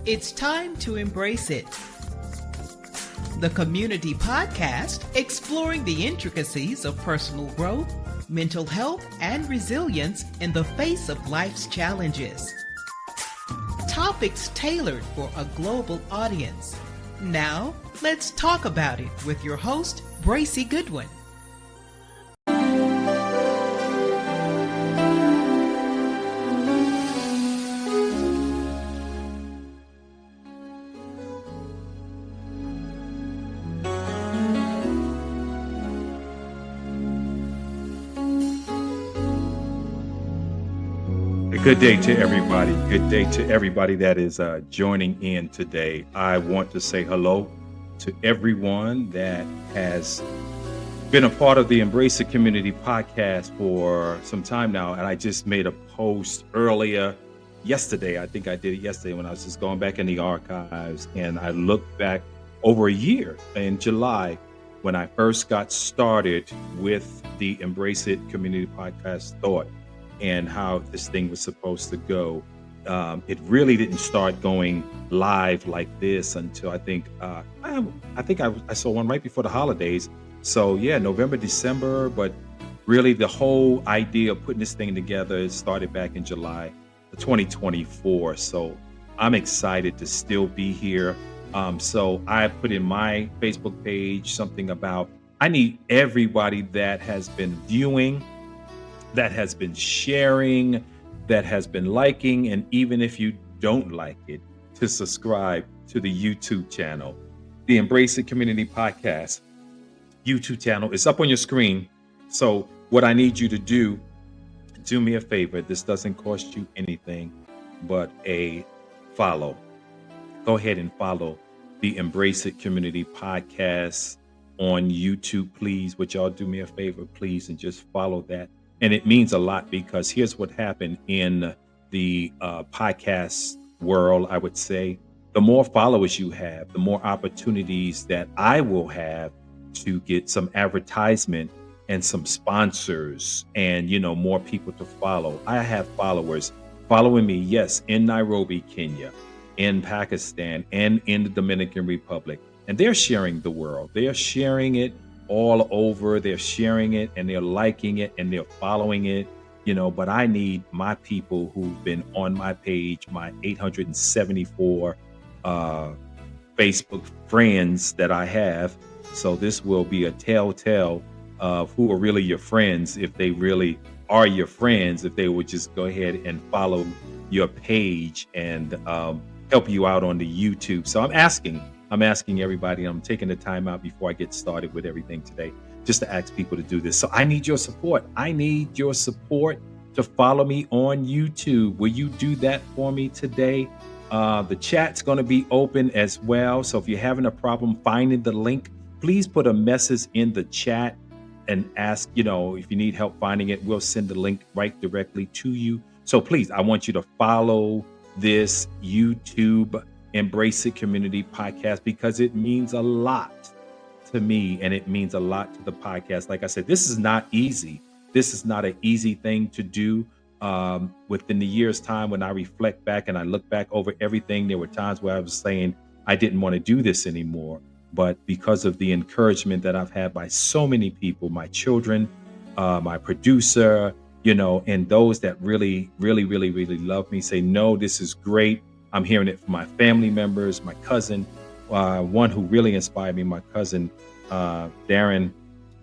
It's time to embrace it. The Community Podcast, exploring the intricacies of personal growth, mental health, and resilience in the face of life's challenges. Topics tailored for a global audience. Now, let's talk about it with your host, Bracy Goodwin. Good day to everybody. Good day to everybody that is joining in today. I want to say hello to everyone that has been a part of the Embrace It Community Podcast for some time now. And I just made a post earlier yesterday. I think I did it yesterday when I was just going back in the archives. And I looked back over a year in July when I first got started with the Embrace It Community Podcast thought and how this thing was supposed to go. It really didn't start going live like this until I think I saw one right before the holidays. So yeah, November, December, but really the whole idea of putting this thing together started back in July 2024. So I'm excited to still be here. So I put in my Facebook page something about, I need everybody that has been viewing, that has been sharing, that has been liking, and even if you don't like it, to subscribe to the YouTube channel. The Embrace It Community Podcast YouTube channel is up on your screen. So what I need you to do me a favor. This doesn't cost you anything but a follow. Go ahead and follow the Embrace It Community Podcast on YouTube, please. Would y'all do me a favor, please, and just follow that? And it means a lot because here's what happened in the podcast world, I would say. The more followers you have, the more opportunities that I will have to get some advertisement and some sponsors and, more people to follow. I have followers following me, yes, in Nairobi, Kenya, in Pakistan, and in the Dominican Republic. And they're sharing the world. They're sharing it all over. They're sharing it and they're liking it and they're following it, but I need my people who've been on my page, my 874 Facebook friends that I have. So this will be a telltale of who are really your friends, if they really are your friends, if they would just go ahead and follow your page and help you out on the YouTube. So I'm asking everybody, I'm taking the time out before I get started with everything today, just to ask people to do this. So I need your support. I need your support to follow me on YouTube. Will you do that for me today? The chat's going to be open as well. So if you're having a problem finding the link, please put a message in the chat and ask, if you need help finding it, we'll send the link right directly to you. So please, I want you to follow this YouTube Embrace It Community Podcast because it means a lot to me and it means a lot to the podcast. Like I said, this is not easy. This is not an easy thing to do. Within the year's time, when I reflect back and I look back over everything, there were times where I was saying I didn't want to do this anymore. But because of the encouragement that I've had by so many people, my children, my producer, and those that really, really, really, really love me, say, no, this is great. I'm hearing it from my family members, my cousin, one who really inspired me, my cousin, Darren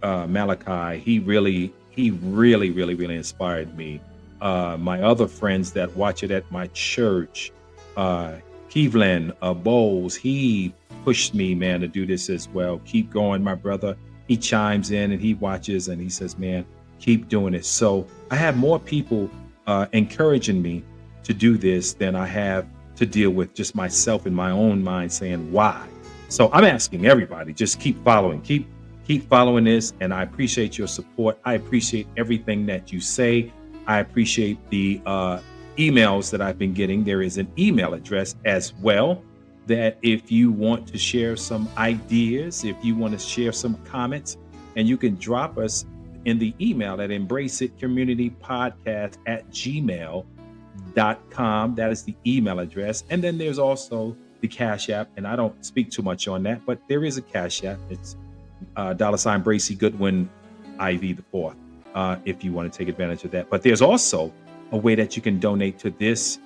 Malachi. He really, really inspired me. My other friends that watch it at my church, Kevlin Bowles, he pushed me, man, to do this as well. Keep going, my brother. He chimes in and he watches and he says, man, keep doing it. So I have more people encouraging me to do this than I have to deal with just myself in my own mind saying why. So I'm asking everybody, just keep following, keep following this. And I appreciate your support. I appreciate everything that you say. I appreciate the emails that I've been getting. There is an email address as well that if you want to share some ideas, if you want to share some comments, and you can drop us in the email at embraceitcommunitypodcast@gmail.com. embraceittogether.com. That is the email address. And then there's also the Cash App. And I don't speak too much on that, but there is a Cash App. It's $ Bracy Goodwin IV the fourth, if you want to take advantage of that. But there's also a way that you can donate to this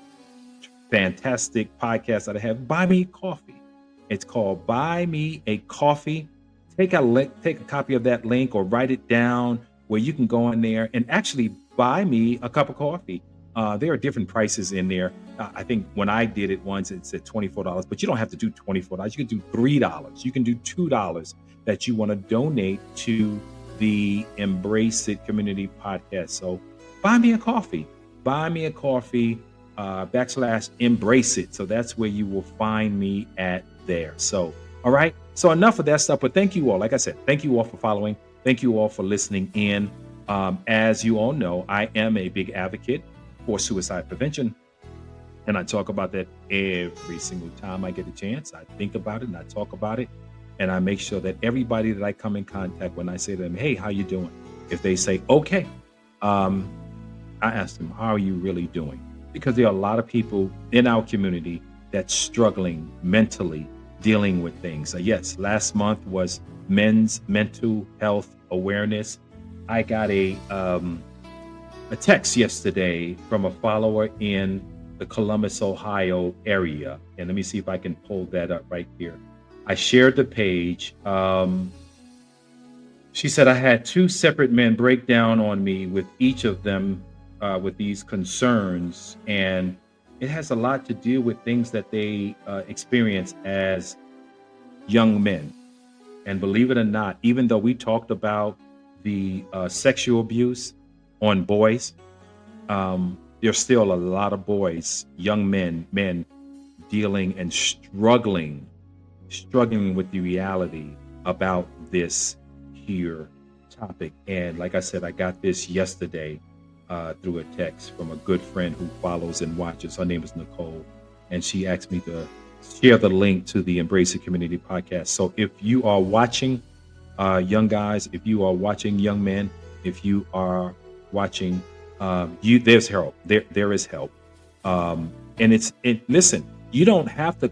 fantastic podcast that I have, Buy Me Coffee. It's called Buy Me a Coffee. Take a copy of that link or write it down where you can go in there and actually buy me a cup of coffee. There are different prices in there. I think when I did it once, it said $24, but you don't have to do $24. You can do $3. You can do $2 that you want to donate to the Embrace It Community Podcast. So buy me a coffee. Buy me a coffee. /Embrace It. So that's where you will find me at there. So, all right. So enough of that stuff, but thank you all. Like I said, thank you all for following. Thank you all for listening in. As you all know, I am a big advocate for suicide prevention. And I talk about that every single time I get a chance. I think about it and I talk about it. And I make sure that everybody that I come in contact, when I say to them, hey, how you doing? If they say, okay, I ask them, how are you really doing? Because there are a lot of people in our community that's struggling mentally, dealing with things. Yes, last month was Men's Mental Health Awareness. I got a text yesterday from a follower in the Columbus, Ohio area. And let me see if I can pull that up right here. I shared the page. She said, I had 2 separate men break down on me with each of them with these concerns. And it has a lot to do with things that they experience as young men. And believe it or not, even though we talked about the sexual abuse on boys, there's still a lot of boys, young men dealing and struggling with the reality about this here topic. And like I said, I got this yesterday through a text from a good friend who follows and watches. Her name is Nicole, and she asked me to share the link to the Embrace It Community Podcast. So if you are watching young guys, if you are watching young men, if you are watching, there's help. There is help. And listen, you don't have to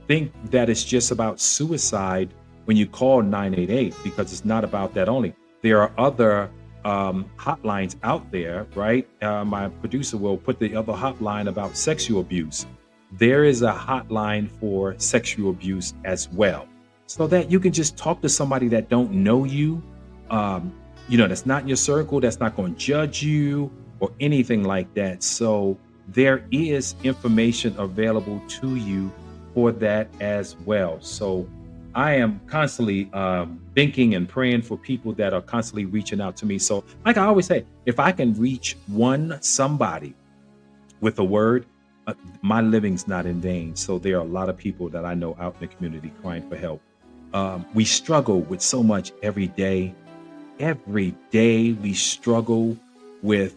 think that it's just about suicide when you call 988, because it's not about that only. There are other hotlines out there, right? My producer will put the other hotline about sexual abuse. There is a hotline for sexual abuse as well, so that you can just talk to somebody that don't know you, that's not in your circle, that's not going to judge you or anything like that. So there is information available to you for that as well. So I am constantly thinking and praying for people that are constantly reaching out to me. So like I always say, if I can reach somebody with a word, my living's not in vain. So there are a lot of people that I know out in the community crying for help. We struggle with so much every day. Every day we struggle with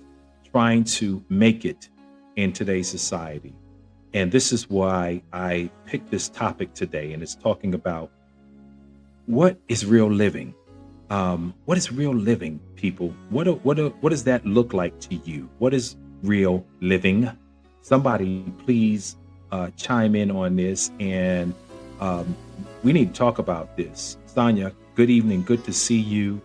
trying to make it in today's society. And this is why I picked this topic today. And it's talking about what is real living? What is real living, people? What does that look like to you? What is real living? Somebody please chime in on this, and we need to talk about this. Sonia, good evening. Good to see you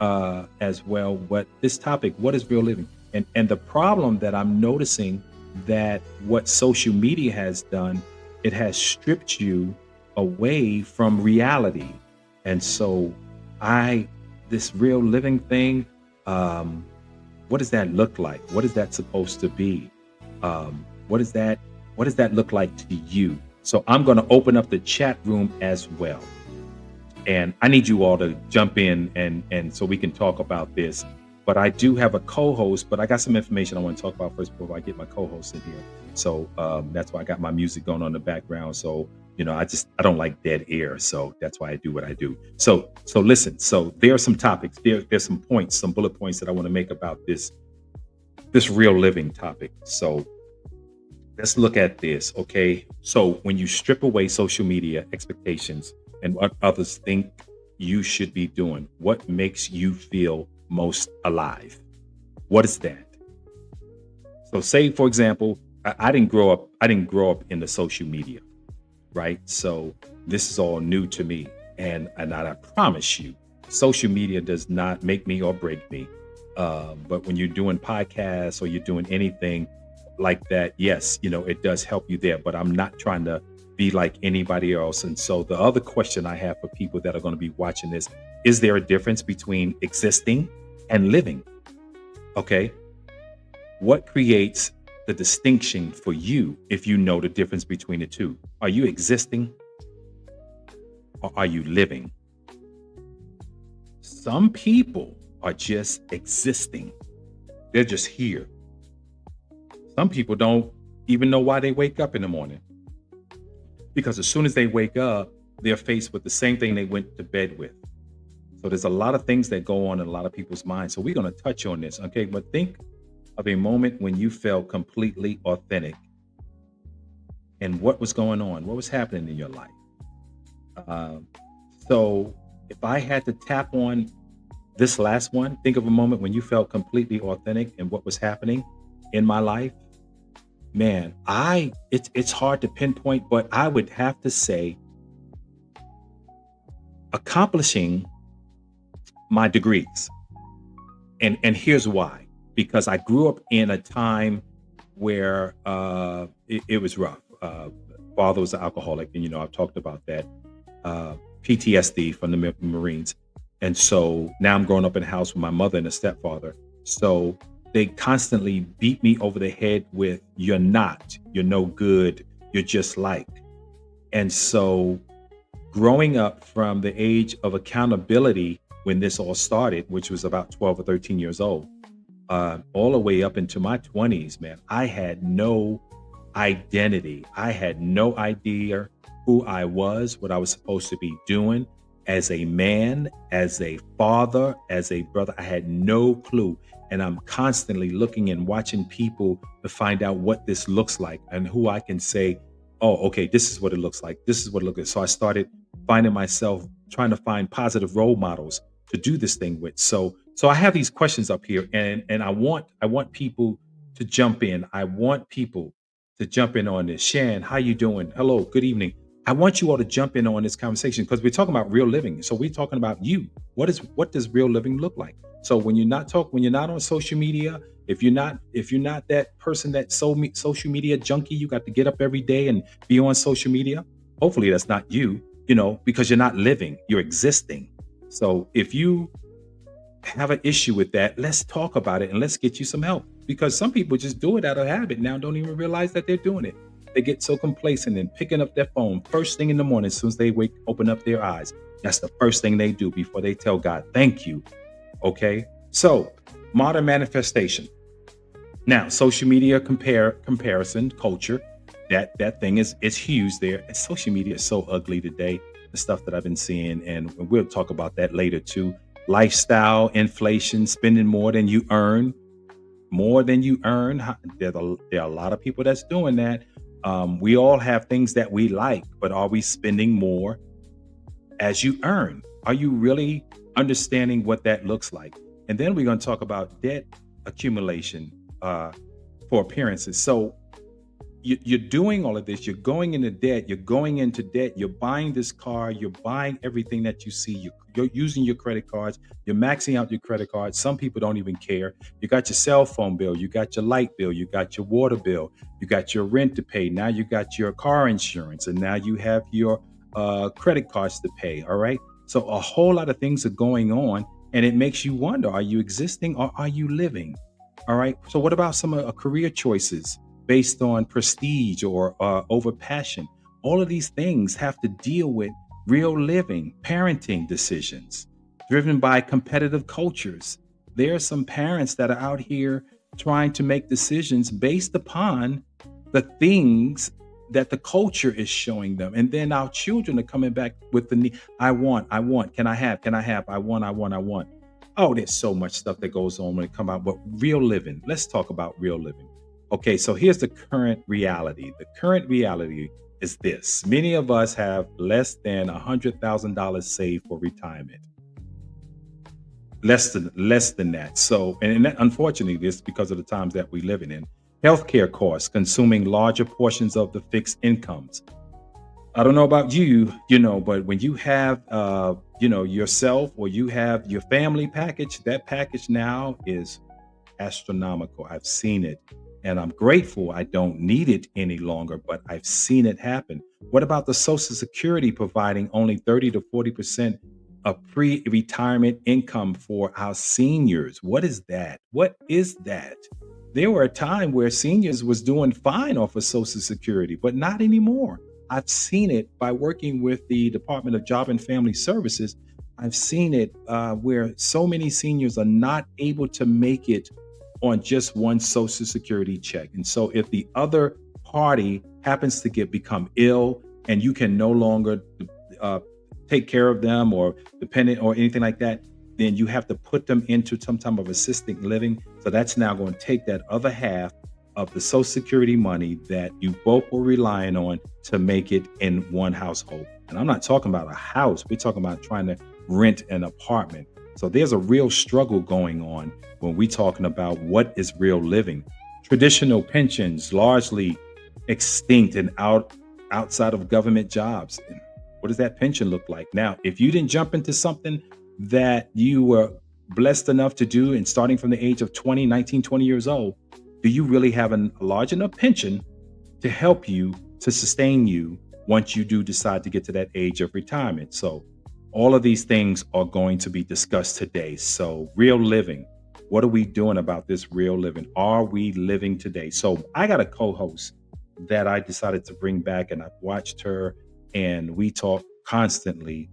as well. But this topic, what is real living? And the problem that I'm noticing, that what social media has done, it has stripped you away from reality. And so this real living thing, what does that look like? What is that supposed to be? What does that look like to you? So I'm going to open up the chat room as well. And I need you all to jump in and so we can talk about this. But I do have a co-host, but I got some information I want to talk about first before I get my co-host in here. So that's why I got my music going on in the background. So, I don't like dead air. So that's why I do what I do. So listen, so there are some topics, there's some points, some bullet points that I want to make about this real living topic. So let's look at this. Okay. So when you strip away social media expectations and what others think you should be doing, what makes you feel most alive? What is that? So say, for example, I didn't grow up in the social media, right? So this is all new to me. And I promise you, social media does not make me or break me. But when you're doing podcasts or you're doing anything like that, yes, it does help you there. But I'm not trying to be like anybody else. And so the other question I have for people that are going to be watching this, is there a difference between existing and living? Okay. What creates the distinction for you if you know the difference between the two? Are you existing or are you living? Some people are just existing. They're just here. Some people don't even know why they wake up in the morning, because as soon as they wake up, they're faced with the same thing they went to bed with. So there's a lot of things that go on in a lot of people's minds. So we're going to touch on this. Okay. But think of a moment when you felt completely authentic and what was going on, what was happening in your life. Um, so if I had to tap on this last one, think of a moment when you felt completely authentic and what was happening in my life. Man, it's hard to pinpoint, but I would have to say accomplishing my degrees. And here's why. Because I grew up in a time where it was rough. Father was an alcoholic, and I've talked about that. PTSD from the Marines. And so now I'm growing up in a house with my mother and a stepfather. So they constantly beat me over the head with, you're no good, you're just like. And so growing up from the age of accountability when this all started, which was about 12 or 13 years old, all the way up into my 20s, man, I had no identity. I had no idea who I was, what I was supposed to be doing as a man, as a father, as a brother. I had no clue. And I'm constantly looking and watching people to find out what this looks like and who I can say, oh, okay, this is what it looks like. This is what it looks like. So I started finding myself trying to find positive role models to do this thing with. So I have these questions up here, and I want people to jump in. I want people to jump in on this. Shan, how you doing? Hello, good evening. I want you all to jump in on this conversation because we're talking about real living. So we're talking about you. What does real living look like? So when you're not on social media, if you're not that person that social media junkie, you got to get up every day and be on social media. Hopefully that's not you, because you're not living, you're existing. So if you have an issue with that, let's talk about it and let's get you some help, because some people just do it out of habit now, don't even realize that they're doing it. They get so complacent in picking up their phone first thing in the morning. As soon as they open up their eyes, that's the first thing they do before they tell God, thank you. Okay. So modern manifestation. Now, social media comparison culture, that thing is huge there. And social media is so ugly today, the stuff that I've been seeing. And we'll talk about that later too. Lifestyle, inflation, spending more than you earn. There are a lot of people that's doing that. We all have things that we like, but are we spending more as you earn? Are you really understanding what that looks like? And then we're going to talk about debt accumulation for appearances. So you're doing all of this. You're going into debt. You're buying this car. You're buying everything that you see. You're using your credit cards. You're maxing out your credit cards. Some people don't even care. You got your cell phone bill. You got your light bill. You got your water bill. You got your rent to pay. Now you got your car insurance. And now you have your credit cards to pay. All right. So a whole lot of things are going on. And it makes you wonder, are you existing or are you living? All right. So what about some career choices based on prestige or over passion? All of these things have to deal with real living, parenting decisions driven by competitive cultures. There are some parents that are out here trying to make decisions based upon the things that the culture is showing them. And then our children are coming back with the need. I want, can I have, I want. Oh, there's so much stuff that goes on when it comes out, but real living. Let's talk about real living. Okay, so here's the current reality. The current reality is this. Many of us have less than $100,000 saved for retirement. Less than that. So, and that, unfortunately, this is because of the times that we're living in. healthcare costs, consuming larger portions of the fixed incomes. I don't know about you, but when you have, yourself or you have your family package, that package now is astronomical. I've seen it and I'm grateful I don't need it any longer, but I've seen it happen. What about the Social Security providing only 30 to 40% of pre retirement income for our seniors? What is that? What is that? There were a time where seniors was doing fine off of Social Security, but not anymore. I've seen it by working with the Department of Job and Family Services. I've seen it where so many seniors are not able to make it on just one Social Security check. And so if the other party happens to become ill and you can no longer uh, take care of them or dependent or anything like that, then you have to put them into some type of assisted living. So that's now going to take that other half of the Social Security money that you both were relying on to make it in one household. And I'm not talking about a house, we're talking about trying to rent an apartment. So there's a real struggle going on when we're talking about what is real living. Traditional pensions largely extinct and outside of government jobs. And what does that pension look like? Now, if you didn't jump into something that you were blessed enough to do and starting from the age of 20, 19, 20 years old, do you really have a large enough pension to help you, to sustain you once you do decide to get to that age of retirement? So all of these things are going to be discussed today. So real living, what are we doing about this real living? Are we living today? So I got a co-host that I decided to bring back, and I've watched her and we talk constantly.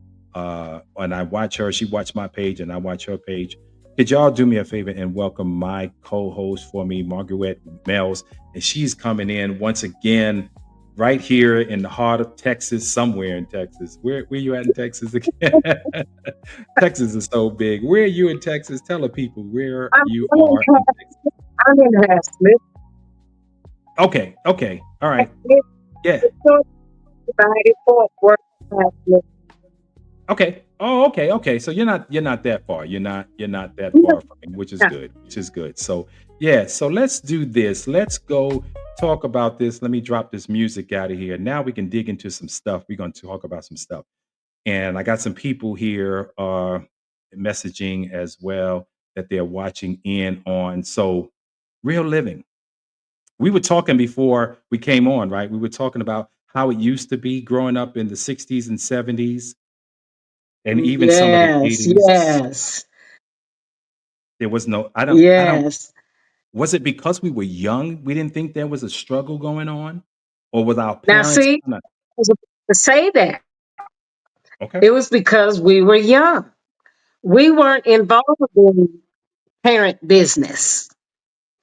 And I watch her, she watched my page and I watch her page. Could y'all do me a favor and welcome my co-host for me, Margaret Mells, and she's coming in once again right here in the heart of Texas, somewhere in Texas. Where you at in Texas again? Texas is so big. Where are you in Texas? Tell the people where I'm you in are in Texas. I'm in Haslett. Okay, all right. Haslett, Yeah. it's so divided for work. Haslett. Okay. Oh, okay. So you're not that far. You're not that Yeah, far from me, which is good. Which is good. So yeah, so let's do this. Let's go talk about this. Let me drop this music out of here. Now we can dig into some stuff. We're going to talk about some stuff. And I got some people here messaging as well that they're watching in on. So real living. We were talking before we came on, right? We were talking about how it used to be growing up in the 60s and 70s and even some of the yes, 80s. yes, There was no I don't yes. was it because we were young, we didn't think there was a struggle going on? Or with our Now, parents see, I kinda was about to say that okay, it was because we were young. We weren't involved in parent business,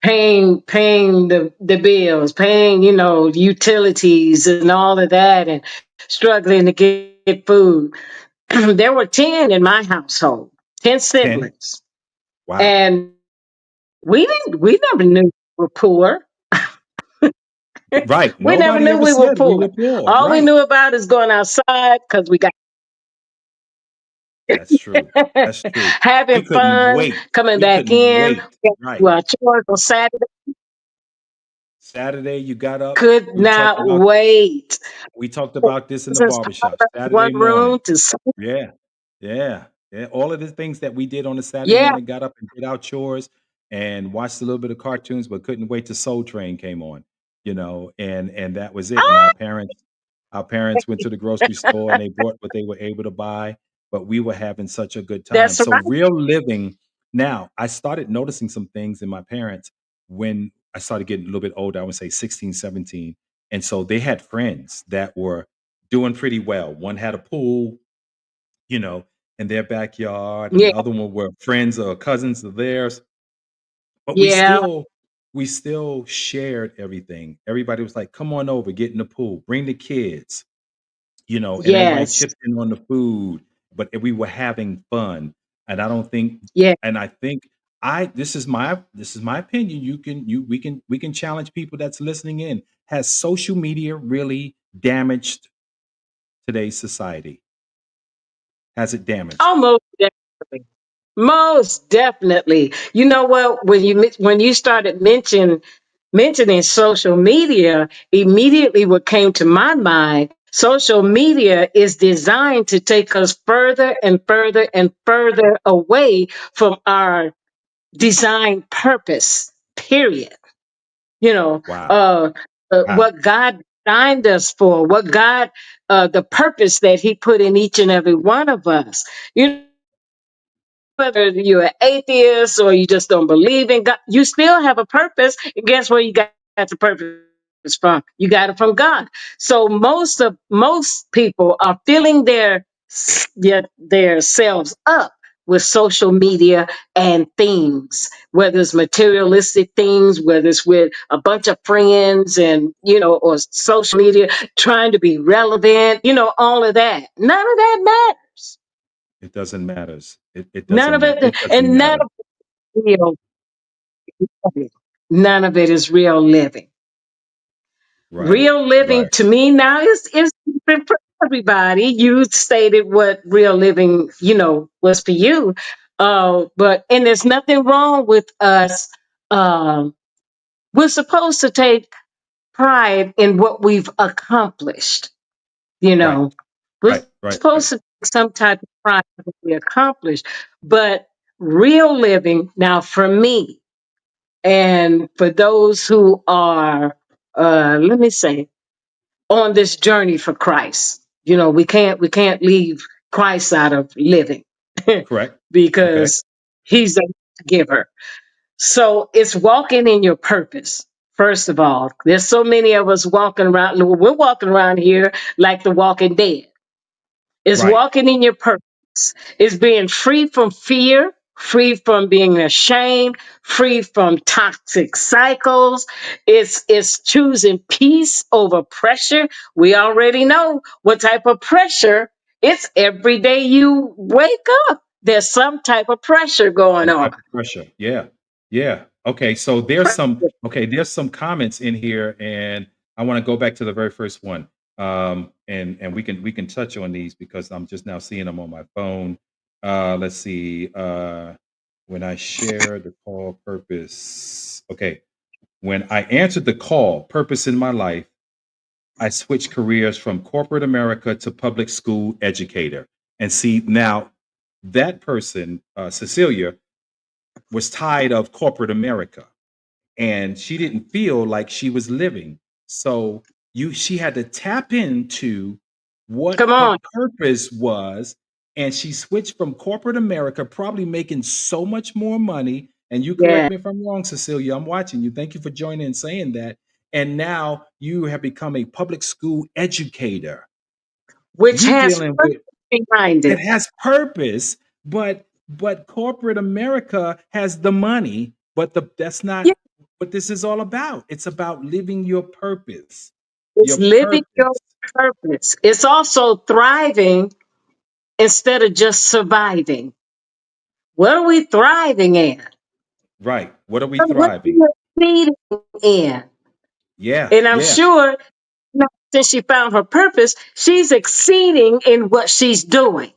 paying the bills, paying utilities and all of that, and struggling to get food. There were 10 in my household, 10 10? siblings. Wow. And we never knew we were poor. Right, We never nobody knew ever we were said we poor. were poor, All we right. knew about is going outside because we got That's true, that's true. We having couldn't fun, wait, coming we back couldn't in, wait, we got to do right. our chores on Saturday. Saturday, you got up, Could we talked not about wait. this in the Cousins barbershop, piled up in one Saturday morning. room to Yeah. Yeah. Yeah. All of the things that we did on a Saturday yeah, morning, got up and did our chores and watched a little bit of cartoons, but couldn't wait till Soul Train came on, and that was it. And ah, our parents went to the grocery store and they bought what they were able to buy, but we were having such a good time. that's So right. real living. Now I started noticing some things in my parents when I started getting a little bit older, I would say 16, 17. And so they had friends that were doing pretty well. One had a pool, you know, in their backyard, and Yeah, the other one were friends or cousins of theirs. But we yeah, still we still shared everything. Everybody was like, "Come on over, get in the pool, bring the kids," and everybody yes, chipped in on the food, but we were having fun. And I don't think, yeah. and I think I this is my opinion. We can challenge people that's listening in. Has social media really damaged today's society? Has it damaged? Almost definitely. Most definitely. You know what? When you started mentioning mentioning social media, immediately what came to my mind, social media is designed to take us further and further and further away from our design purpose, period. You know, Wow. uh, Wow. what God designed us for, what God, the purpose that He put in each and every one of us. You know, whether you're an atheist or you just don't believe in God, you still have a purpose. And guess where you got the purpose from? You got it from God. So most people are filling their selves up with social media and things, whether it's materialistic things, whether it's with a bunch of friends and or social media trying to be relevant, all of that. None of that matters. It doesn't matters. It None doesn't of matter. it, It doesn't and none matter. of it is real living. None of it is real living. Right. Real living Right. to me now is different for everybody. You stated what real living, was for you. But and there's nothing wrong with us. Um, we're supposed to take pride in what we've accomplished. You Right. know, we're Right. Right. Right. supposed to take some type of pride in what we accomplished. But real living now for me, and for those who are, let me say, on this journey for Christ, we can't leave Christ out of living Correct. Okay. because He's a giver. So it's walking in your purpose. First of all, there's so many of us walking around. We're walking around here like the Walking Dead. It's Right. walking in your purpose. It's being free from fear, free from being ashamed, free from toxic cycles. It's choosing peace over pressure. We already know what type of pressure. It's every day you wake up. There's some type of pressure going Some on. type of pressure. Yeah. Yeah. Okay. So there's some comments in here, and I want to go back to the very first one. And we can touch on these because I'm just now seeing them on my phone. Let's see. When I share the call purpose. Okay. When I answered the call, purpose in my life, I switched careers from corporate America to public school educator. And see, now that person, Cecilia, was tired of corporate America and she didn't feel like she was living. So she had to tap into what Come her on. purpose was, and she switched from corporate America, probably making so much more money. And you correct Yeah. me if I'm wrong, Cecilia. I'm watching you. Thank you for joining and saying that. And now you have become a public school educator. Which You has dealing purpose with behind it it. has purpose, but corporate America has the money, but that's Yeah. not what this is all about. It's about living your purpose. It's Your living your purpose. purpose. It's also thriving instead of just surviving. What are we thriving in? Right. What are we What are thriving? we succeeding in? Yeah, And I'm yeah. sure since she found her purpose, she's exceeding in what she's doing.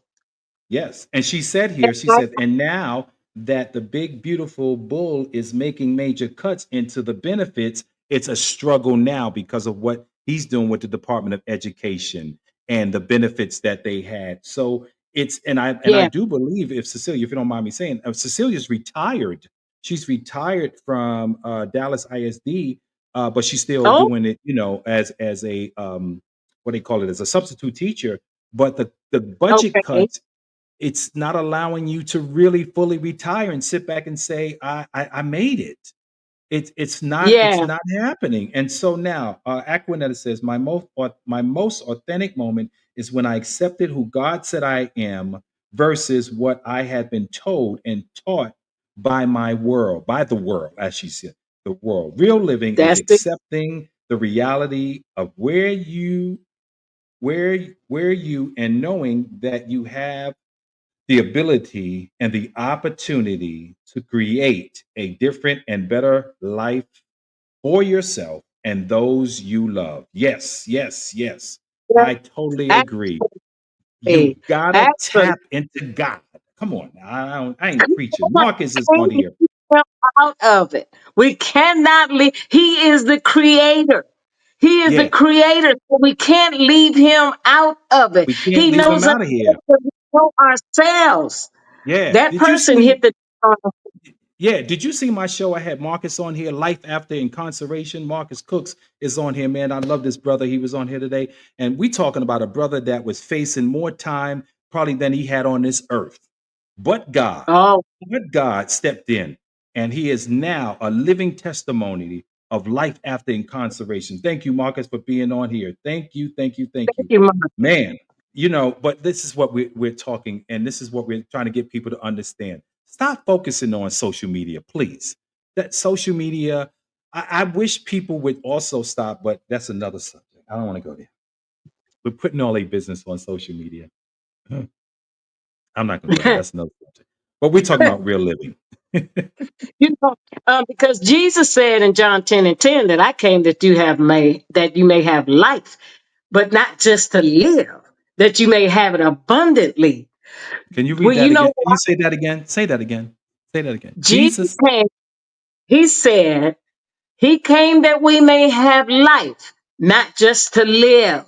Yes. And she said And here, she said, and now that the big, beautiful bull is making major cuts into the benefits, it's a struggle now because of what he's doing with the Department of Education and the benefits that they had. So and I yeah, do believe, if Cecilia, if you don't mind me saying, Cecilia's retired. She's retired from Dallas ISD, but she's still oh, doing it, as a what do they call it, as a substitute teacher. But the budget okay, cuts, it's not allowing you to really fully retire and sit back and say, I made it. It's yeah, not happening. And so now, Aquanetta says, my most authentic moment is when I accepted who God said I am versus what I had been told and taught by the world, as she said, the world. Real living is that's the accepting the reality of where you and knowing that you have the ability and the opportunity to create a different and better life for yourself and those you love. Yes, yes, yes. I totally agree. You absolutely, gotta absolutely. tap into God. Come on, now, I ain't preaching. Marcus is on here. him out of it. We cannot leave. He is the creator. He is the Yeah, creator. So we can't leave him out of it. we can't He leave him knows us out of here. better than we know ourselves. Yeah. That Did you person see? hit the Yeah, did you see my show? I had Marcus on here, Life After Incarceration. Marcus Cooks is on here, man. I love this brother. He was on here today. And we talking about a brother that was facing more time probably than he had on this earth. But God, oh, but God stepped in, and he is now a living testimony of life after incarceration. Thank you, Marcus, for being on here. Thank you, thank you, thank thank you. you, Mama. Man, but this is what we're talking, and this is what we're trying to get people to understand. Stop focusing on social media, please. That social media, I wish people would also stop, but that's another subject. I don't want to go there. We're putting all a business on social media. I'm not going to go there. That's another subject. But we're talking about real living. You know, because Jesus said in John 10 and 10 that I came that you may have life, but not just to live, that you may have it abundantly. Can you read Well, that you know, again? Can you say that again? Say that again. Say that again. Jesus Jesus. came, he said, he came that we may have life, not just to live,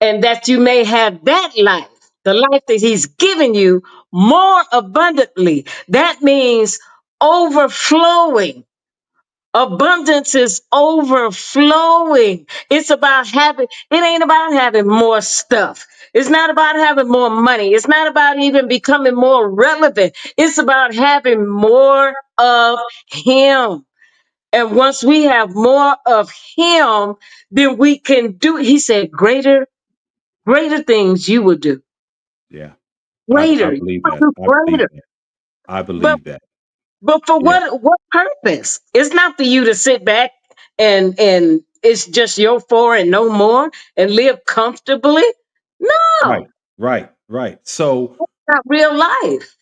and that you may have that life, the life that he's given you more abundantly. That means overflowing. Abundance is overflowing. It ain't about having more stuff. It's not about having more money. It's not about even becoming more relevant. It's about having more of him. And once we have more of him, then we can do, he said, greater things you will do. Yeah. I Greater. You believe will that. do I believe greater. that. I But believe that. But for Yeah. what purpose? It's not for you to sit back and it's just your four and no more and live comfortably. Right. No, Right. So not real life.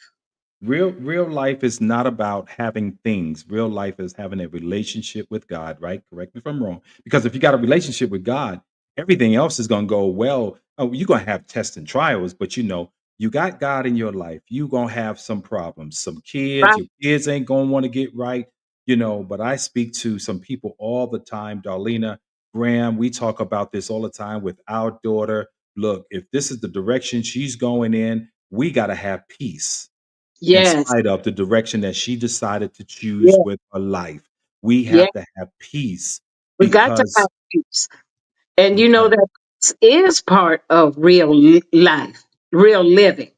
real life is not about having things. Real life is having a relationship with God, right? Correct me if I'm wrong. Because if you got a relationship with God, everything else is going to go well. Oh, you're going to have tests and trials, but you got God in your life. You're going to have some problems. Some kids, Right? your kids ain't going to want to get right, but I speak to some people all the time. Darlena, Graham, we talk about this all the time with our daughter. Look, if this is the direction she's going in, we got to have peace in Yes. spite of the direction that she decided to choose Yeah. with her life. We Yeah. have to have peace We got to have because peace. And you know because that is part of life, real living.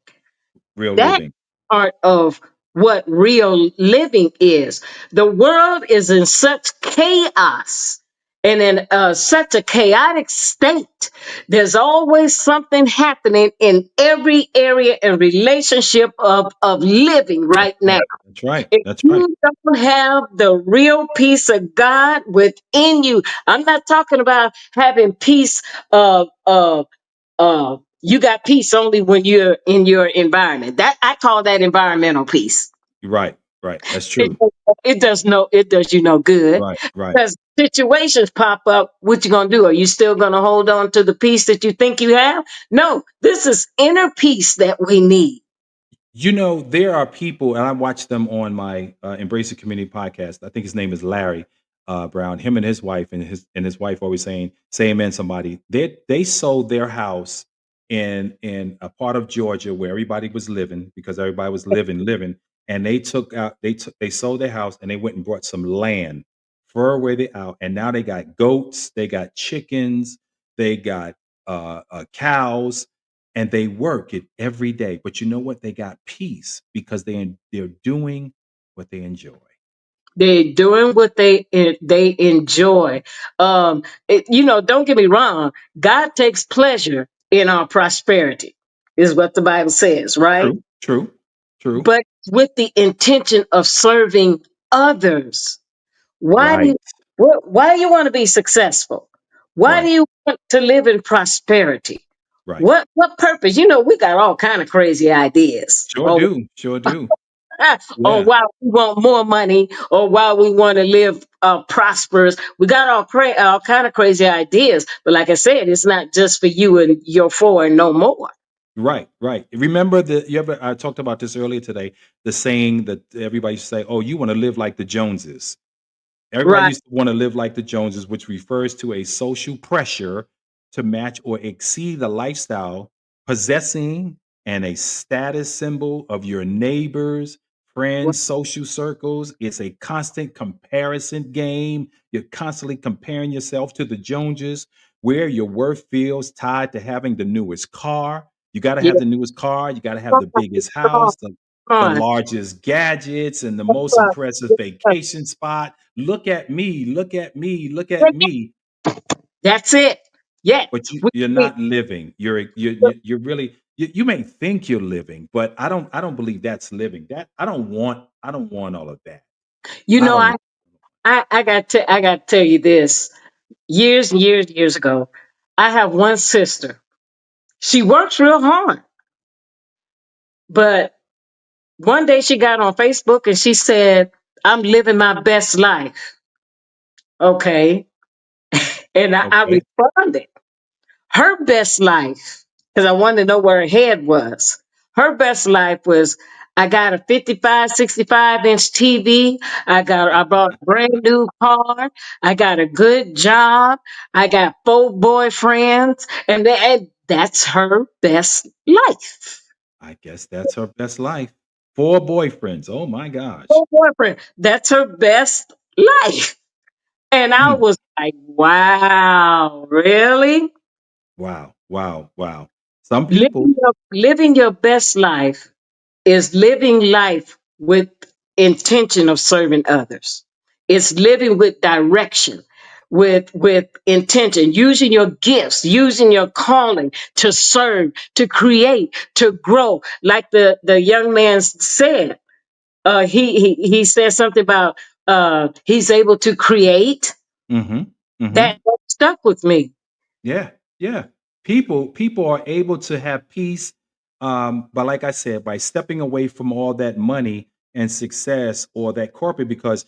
real That living. part of what real living is. The world is in such chaos and in such a chaotic state. There's always something happening in every area and relationship of living That's right now. right. That's right. If That's right. you don't have the real peace of God within you, I'm not talking about having peace you got peace only when you're in your environment. That I call that environmental peace. Right. Right. That's It, true. it does you no good Right. Right. because situations pop up. What you gonna do? Are you still gonna hold on to the peace that you think you have? No, this is inner peace that we need. There are people, and I watch them on my Embrace the Community podcast. I think his name is Larry Brown. Him and his wife, and his wife always saying, "Say amen." Somebody they sold their house in a part of Georgia where everybody was living because everybody was living, and they sold their house and they went and bought some land far away they out, and now they got goats, they got chickens, they got cows, and they work it every day. But you know what? They got peace because they're doing what they enjoy. They're doing what they enjoy. Don't get me wrong. God takes pleasure in our prosperity, is what the Bible says, right? True, true, true. But with the intention of serving others. Why do Right, you why do you want to be successful? Why do right, you want to live in prosperity? right. What purpose? We got all kind of crazy ideas. Sure do, sure do. Or Yeah, why we want more money, or why we want to live prosperous. We got all kind of crazy ideas. But like I said, it's not just for you and your four and no more. Right, right. Remember you ever I talked about this earlier today, the saying that everybody used to say, "Oh, you want to live like the Joneses." Everybody Right. used to want to live like the Joneses, which refers to a social pressure to match or exceed the lifestyle, possessing and a status symbol of your neighbors, Right. friends, social circles. It's a constant comparison game. You're constantly comparing yourself to the Joneses, where your worth feels tied to having the newest car. You got to Yeah. have the newest car. You got to have Come the biggest on. house, the Come largest gadgets, and the most on. impressive vacation spot. Look at me, look at me, look at Yeah. me. That's it. Yeah. But We, you're we, not living. You're really you may think you're living, but I don't believe that's living. That I don't want all of that. you I know, don't I, want. I got to tell you this. Years and years and years ago, I have one sister. She works real hard, but one day she got on Facebook and she said, "I'm living my best life." Okay, and I Okay. responded. Her best life, because I wanted to know where her head was. Her best life was, I got a 55, 65-inch TV. I bought a brand new car. I got a good job. I got 4 boyfriends. And that's her best life. I guess that's her best life. 4 boyfriends. Oh my gosh. 4 boyfriends. That's her best life. And I Mm. was like, wow, really? Wow. Wow. Wow. Some people. Living your best life is living life with intention of serving others. It's living with direction, with intention, using your gifts, using your calling to serve, to create, to grow. Like the young man said, he said something about he's able to create. Mhm. That Mhm. stuck with me. Yeah, yeah. People are able to have peace, but like I said, by stepping away from all that money and success or that corporate, because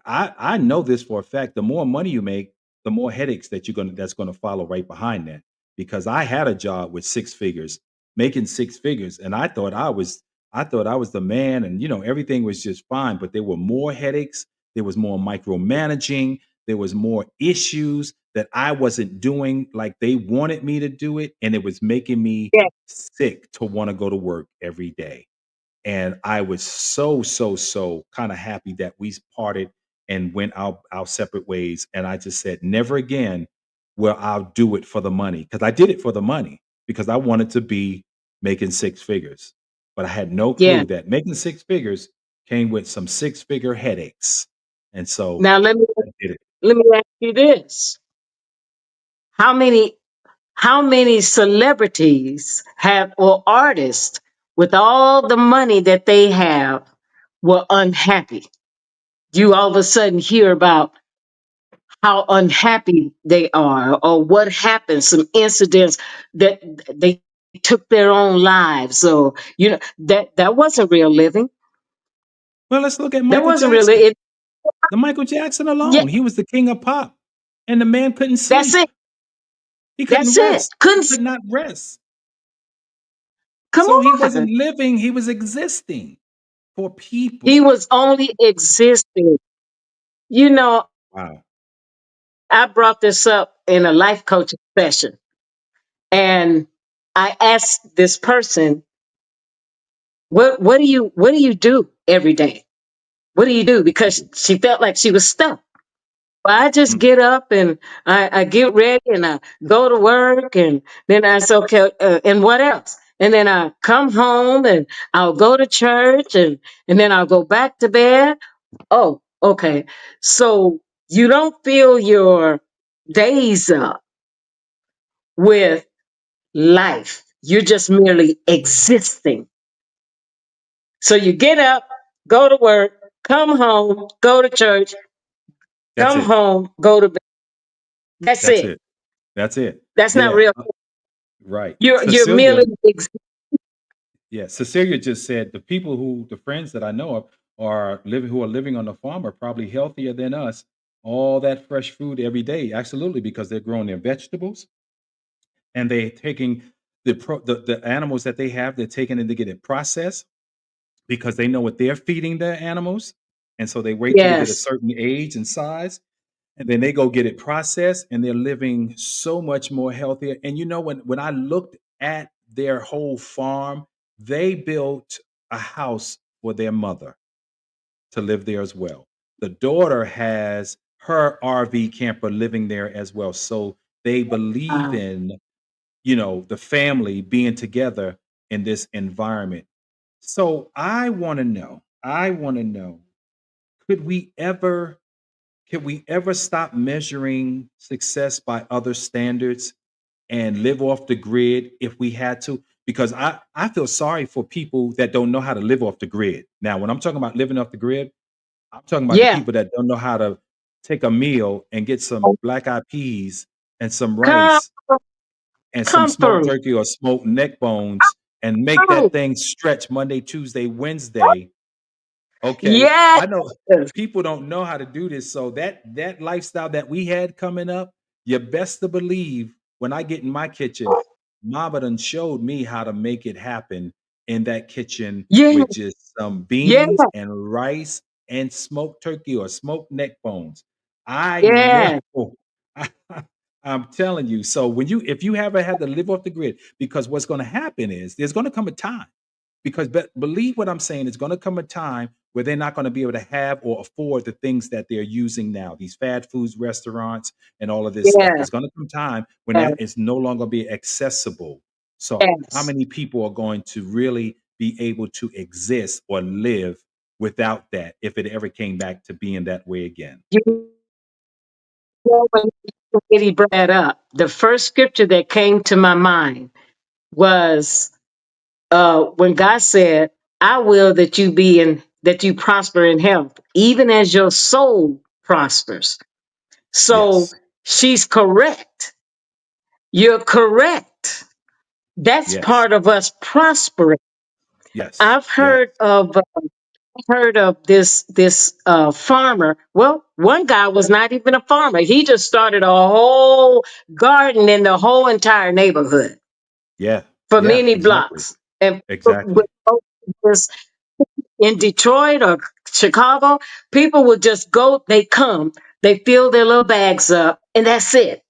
I know this for a fact. The more money you make, the more headaches that's gonna follow right behind that. Because I had a job with 6 figures, making 6 figures, and I thought I was the man, and everything was just fine. But there were more headaches. There was more micromanaging. There was more issues that I wasn't doing like they wanted me to do it, and it was making me Yeah. sick to wanna go to work every day. And I was so, so, so kinda happy that we parted and went our separate ways, and I just said, "Never again will I do it for the money," because I did it for the money, because I wanted to be making 6 figures, but I had no Yeah. clue that making 6 figures came with some six-figure headaches, and so Now I did it. let me ask you this. How many how many celebrities have or artists with all the money that they have were unhappy? You all of a sudden hear about how unhappy they are or what happened, some incidents that they took their own lives, or that wasn't real living. Well, let's look at That Michael wasn't really Jackson. it. The Michael Jackson Yeah, alone, he was the king of pop, and the man couldn't that's sleep. it. He couldn't That's it. rest. He Couldn't could not rest. come So he wasn't on. living, he was existing for He people. was only existing. You know, Wow. I brought this up in a life coaching session, and I asked this person, what do you do every day? What do you do?" Because she felt like she was stuck. Well, I just Mm, get up and I get ready and I go to work, and then I say, okay, and what else? And then I come home and I'll go to church, and then I'll go back to bed. Oh, okay. So you don't fill your days up with life. You're just merely existing. So you get up, go to work, come home, go to church, that's come it. home, go to bed. That's That's it. it. That's it. That's not Yeah, real. right. You're Cecilia, merely yeah, Cecilia just said the friends that I know of who are living on the farm are probably healthier than us. All that fresh food every day. Absolutely, because they're growing their vegetables and they're taking the animals that they have, they're taking it to get it processed because they know what they're feeding their animals, and so they wait till they get a Yes. certain age and size, and then they go get it processed, and they're living so much more healthier. And when I looked at their whole farm, they built a house for their mother to live there as well. The daughter has her RV camper living there as well. So they believe Wow. in, the family being together in this environment. So I want to know, could we ever could we ever stop measuring success by other standards and live off the grid if we had to? Because I feel sorry for people that don't know how to live off the grid. Now, when I'm talking about living off the grid, I'm talking about the Yeah. people that don't know how to take a meal and get some black eyed peas and some Come, rice and some come smoked through. turkey or smoked neck bones and make Oh, that thing stretch Monday, Tuesday, Wednesday. Okay. yes. I know people don't know how to do this. So that lifestyle that we had coming up, you best to believe when I get in my kitchen, Mama done showed me how to make it happen in that kitchen Yeah. with just some Yeah. beans and rice and smoked turkey or smoked neck bones. I know. Yeah. I'm telling you. So if you ever had to live off the grid, because what's going to happen is there's going to come a time, because believe what I'm saying, it's going to come a time where they're not going to be able to have or afford the things that they're using now, these fast foods restaurants and all of this stuff. Yeah. There's going to come time when Yeah. that is no longer be accessible. So how Yes. many people are going to really be able to exist or live without that if it ever came back to being that way again? You know, when he brought that up, the first scripture that came to my mind was when God said, "I will that you prosper in health, even as your soul prospers." So Yes. she's correct. You're correct. That's Yes. part of us prospering. Yes. I've Yes. heard of this farmer. Well, one guy was not even a farmer. He just started a whole garden in the whole entire neighborhood Yeah. for Yeah. many Exactly. blocks. And people would Exactly. go to this in Detroit or Chicago, people would just go, they come, they fill their little bags up, and that's it.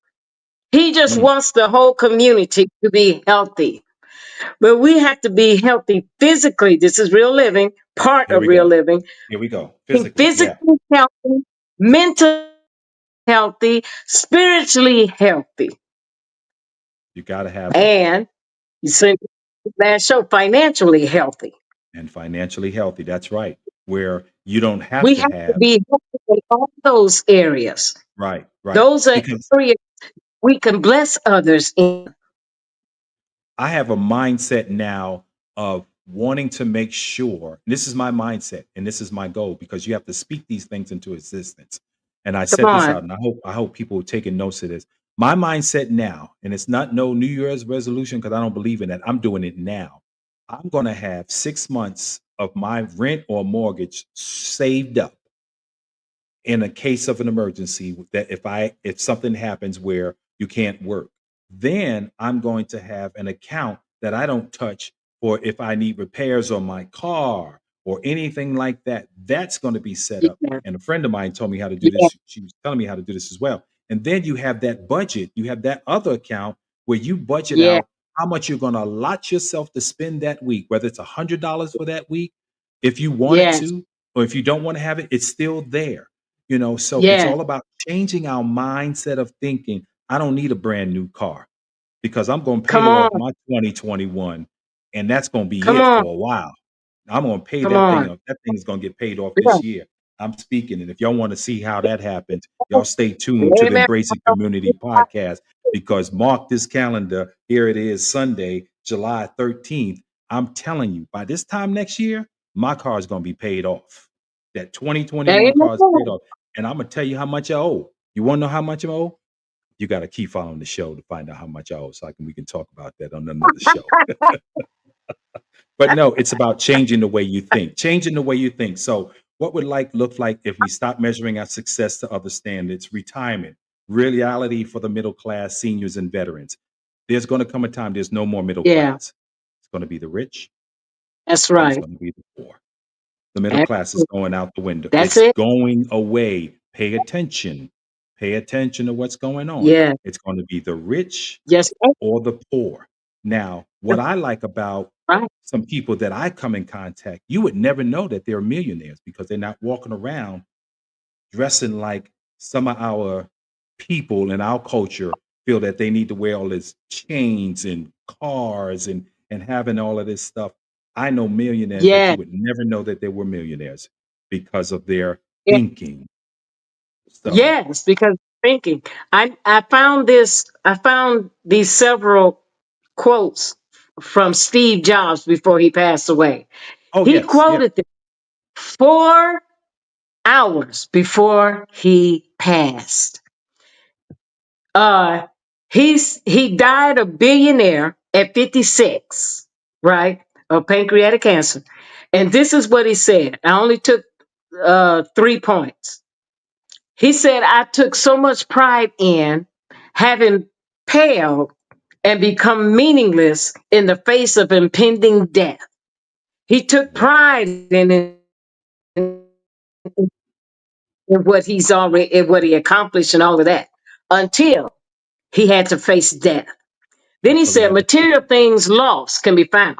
He just Mm. wants the whole community to be healthy. But we have to be healthy physically. This is real living, part Here of we real go. living. Here we go. Being Physically. Yeah. physically healthy, mentally healthy, spiritually healthy. You got to have them. And you said last show, financially healthy. And financially healthy. That's right. Where you don't have We to have to have. be healthy in all those areas. Right, right. Those are Because areas we can bless others in. I have a mindset now of wanting to make sure this is my mindset and this is my goal, because you have to speak these things into existence. And I Come said this on. out, and I hope people are taking notes of this. My mindset now, and it's not no New Year's resolution because I don't believe in that. I'm doing it now. I'm going to have 6 months of my rent or mortgage saved up in a case of an emergency, that if something happens where you can't work, then I'm going to have an account that I don't touch for if I need repairs on my car or anything like that. That's going to be set up. Yeah. And a friend of mine told me how to do Yeah. this. She was telling me how to do this as well. And then you have that budget, you have that other account where you budget Yeah. out how much you're going to allot yourself to spend that week, whether it's $100 for that week, if you wanted Yes. to, or if you don't want to have it, it's still there. So it's Yes. all about changing our mindset of thinking. I don't need a brand new car because I'm going to Come pay on. off my 2021, and that's going to be Come it on. for a while. I'm going to pay Come that thing on. off. That thing is going to get paid off Yeah. this year. I'm speaking. And if y'all want to see how that happens, y'all stay tuned to the Amen. Embrace It Community podcast, because mark this calendar. Here it is, Sunday, July 13th. I'm telling you, by this time next year, my car is going to be paid off. That 2021 car is paid Amen. off. And I'm going to tell you how much I owe. You want to know how much I owe? You got to keep following the show to find out how much I owe, so we can talk about that on another show. But no, it's about changing the way you think. Changing the way you think. So, what would life look like if we stop measuring our success to other standards? Retirement, reality for the middle class, seniors, and veterans. There's going to come a time there's no more middle Yeah, class. It's going to be the rich that's and it's right. going to be the poor. The middle class is Absolutely. going out the window. That's It's it. going away. Pay attention. Pay attention to what's going on. Yeah. It's going to be the rich Yes. Sir. or the poor. Now, what I like about Right. some people that I come in contact, you would never know that they're millionaires because they're not walking around dressing like some of our people in our culture feel that they need to wear all this chains and cars and having all of this stuff. I know millionaires that Yeah. you would never know that they were millionaires because of their Yeah. thinking. So, Yes, because thinking. I found these several quotes from Steve Jobs before he passed away. oh He yes, yeah, quoted them 4 hours before he passed. Uh he died a billionaire at 56, right? Of pancreatic cancer. And this is what he said. I only took 3 points. He said, I took so much pride in having paled and become meaningless in the face of impending death. He took wow, pride in what he's already, in what he accomplished and all of that until he had to face death. Then he until he said, had to face material it. things lost can be found.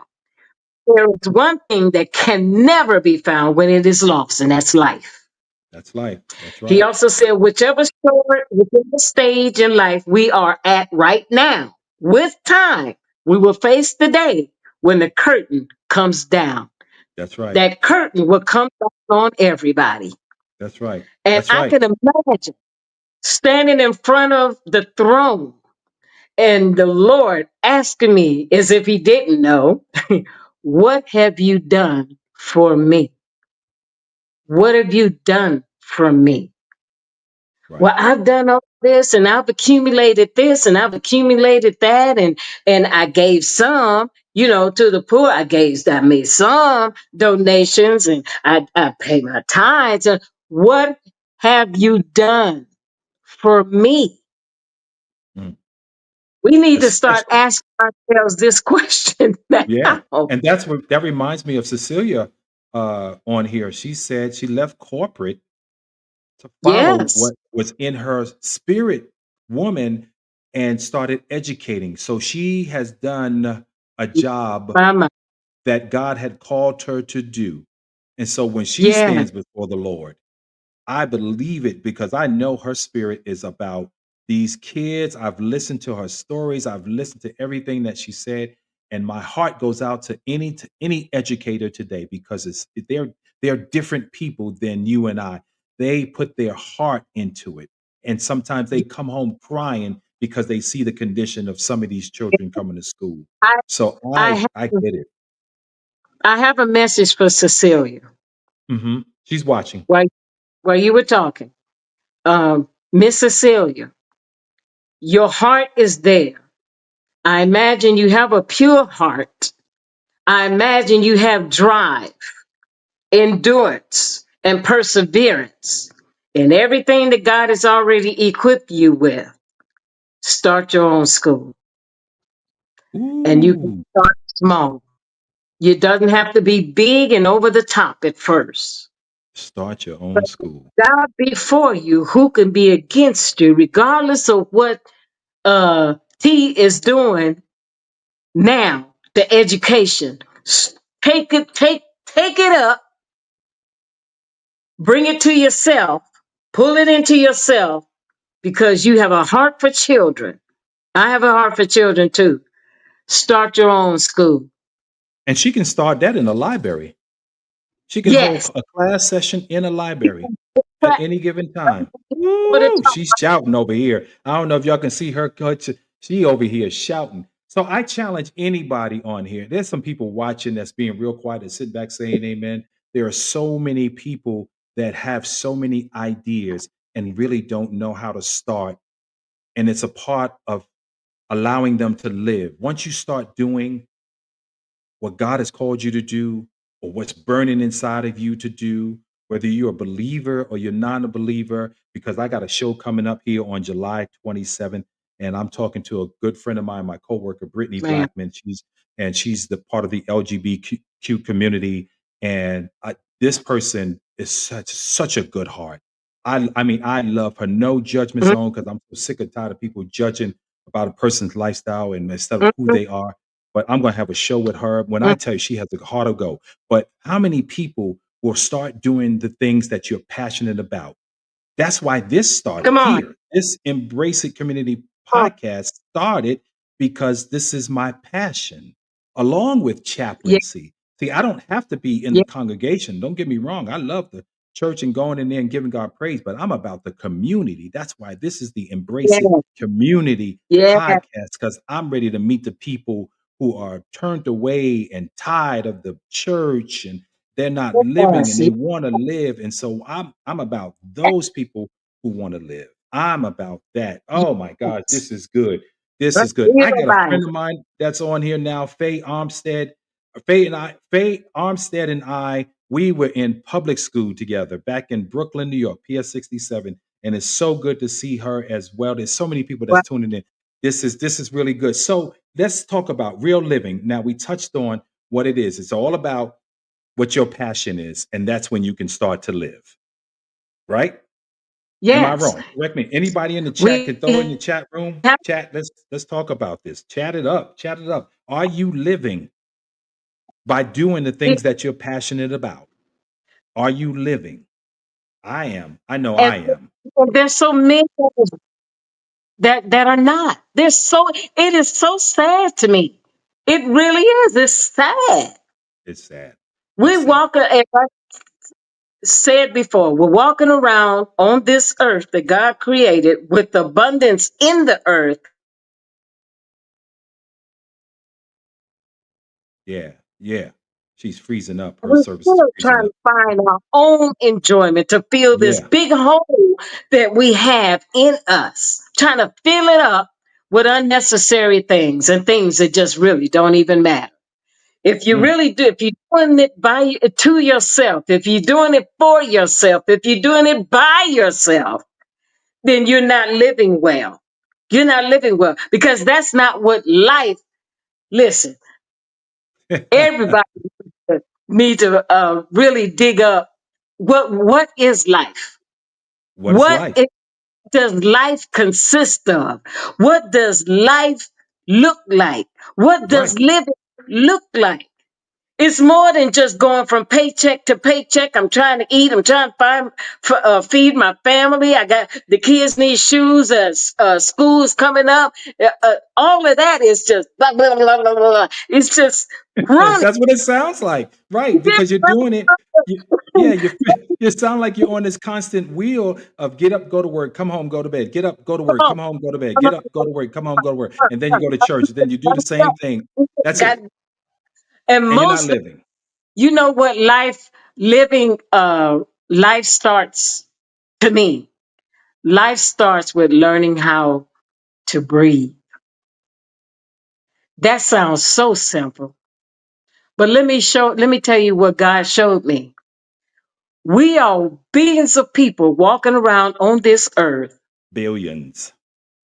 There is one thing that can never be found when it is lost, and that's life. That's life. That's He right. also said, whichever stage in life we are at right now, with time, we will face the day when the curtain comes down. That's right. That curtain will come down on everybody. That's right. And That's I right. can imagine standing in front of the throne and the Lord asking me as if he didn't know, what have you done for me? What have you done for me? Right. Well, I've done all this and I've accumulated this and I've accumulated that and I gave some, to the poor. I made some donations and I pay my tithes. And what have you done for me? Mm. We need to start Especially, asking ourselves this question yeah, now. and that reminds me of Cecilia, on here. She said she left corporate to follow Yes. what was in her spirit woman and started educating. So she has done a job Mama. that God had called her to do. And so when she Yeah. stands before the Lord, I believe it because I know her spirit is about these kids. I've listened to her stories. I've listened to everything that she said, and my heart goes out to any educator today because they're different people than you and I. They put their heart into it, and sometimes they come home crying because they see the condition of some of these children coming to school. I So I I have get it. I have a message for Cecilia She's watching. while while you were talking. Miss Cecilia, your heart is there. I imagine you have a pure heart. I imagine you have drive, endurance, and perseverance in everything that God has already equipped you with. Start your own school, and you can Ooh, start small. It doesn't have to be big and over the top at first. start your But own school. God before you, who can be against you, regardless of what T is doing now, the education. Take it up, bring it to yourself, pull it into yourself because you have a heart for children. I have a heart for children too. Start your own school. And she can start that in a library. She can Yes. hold a class session in a library at Over any given time. the Woo! top. She's shouting over here. I don't know if y'all can see her. She over here shouting. So I challenge anybody on here. There's some people watching that's being real quiet and sit back saying amen. There are so many people that have so many ideas and really don't know how to start. And it's a part of allowing them to live. Once you start doing what God has called you to do or what's burning inside of you to do, whether you're a believer or you're not a believer, because I got a show coming up here on July 27th. And I'm talking to a good friend of mine, my coworker, Brittany Man. Blackman. She's the part of the LGBTQ community. And this person is such a good heart. I mean, I love her. No judgment Mhm, zone because I'm so sick and tired of people judging about a person's lifestyle and instead of who mhm, they are. But I'm going to have a show with her. When I mhm. tell you, she has a heart of gold. But how many people will start doing the things that you're passionate about? That's why this started Come on. here. This Embrace It Community Oh, podcast started because this is my passion, along with yeah, chaplaincy. See, I don't have to be in yeah, the congregation. Don't get me wrong. I love the church and going in there and giving God praise, but I'm about the community. That's why this is the Embrace It yeah, Community yeah. podcast, because I'm ready to meet the people who are turned away and tired of the church and they're not living and Yes, they yeah. want to live. And so I'm about those people who want to live. I'm about that. Oh my gosh, Yes. this is good. This Let's is good. hear I got a about friend it. of mine that's on here now, Faye Armstead. Faye Armstead and I, we were in public school together back in Brooklyn, New York, PS 67. And it's so good to see her as well. There's so many people that's Well, tuning in. This is really good. So let's talk about real living. Now we touched on what it is. It's all about what your passion is, and that's when you can start to live, right? Am I yes, wrong? Correct me. Anybody in the chat we can throw in the chat room. have Chat. Let's talk about this. Chat it up. Chat it up. Are you living by doing the it, things that you're passionate about? Are you living? I am. I know and I am. there's so many that are not. There's so it is so sad to me. It really is. It's sad. It's sad. We It's sad. walk, as I said before, we're walking around on this earth that God created with abundance in the earth. Yeah. Yeah. She's freezing up. Her We're service is still freezing trying up. to find our own enjoyment to fill this Yeah. big hole that we have in us, trying to fill it up with unnecessary things and things that just really don't even matter. If you Mm. really do, if you're doing it to yourself, if you're doing it for yourself, if you're doing it by yourself, then you're not living well. You're not living well because that's not what life. Listen, everybody need to really dig up what is life. What is What life? does life consist of? What does life look like? What Right. does living look like? It's more than just going from paycheck to paycheck. I'm trying to eat. I'm trying to feed my family. I got the kids need shoes. School's coming up. All of that is just blah, blah, blah, blah, blah. It's just running. That's what it sounds like, right? Because you're doing it. Yeah, you sound like you're on this constant wheel of get up, go to work, come home, go to bed, get up, go to work, come home, go to bed, get up, go to work, come home, go to work, and then you go to church, and then you do the same thing. That's Got- it, And and you're not most, living. you know what life starts to me. Life starts with learning how to breathe. That sounds so simple. But let me tell you what God showed me. We are billions of people walking around on this earth Billions.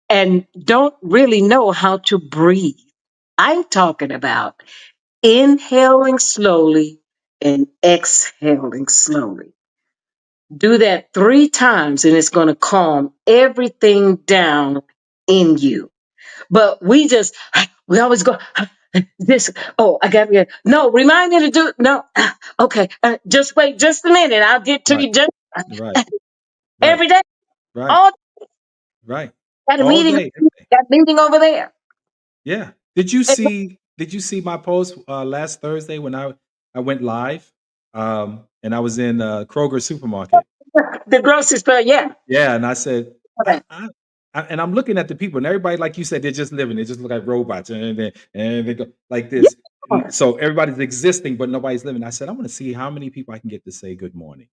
and don't really know how to breathe. I'm talking about inhaling slowly and exhaling slowly. Do that 3 times and it's going to calm everything down in you. But we always go, this, oh, I got to get, no, remind me to do, no, okay, just wait just a minute. I'll get to Right, you just right, right, every day. right, All right. got a All meeting, day, every day. got a meeting over there. Yeah. Did you And see? Did you see my post last Thursday when I went live? And I was in Kroger supermarket. the grocery store, yeah. Yeah, and I said, and I'm looking at the people, and everybody, like you said, they're just living. They just look like robots, and they go like this. Yeah. So everybody's existing, but nobody's living. I said, I want to see how many people I can get to say good morning.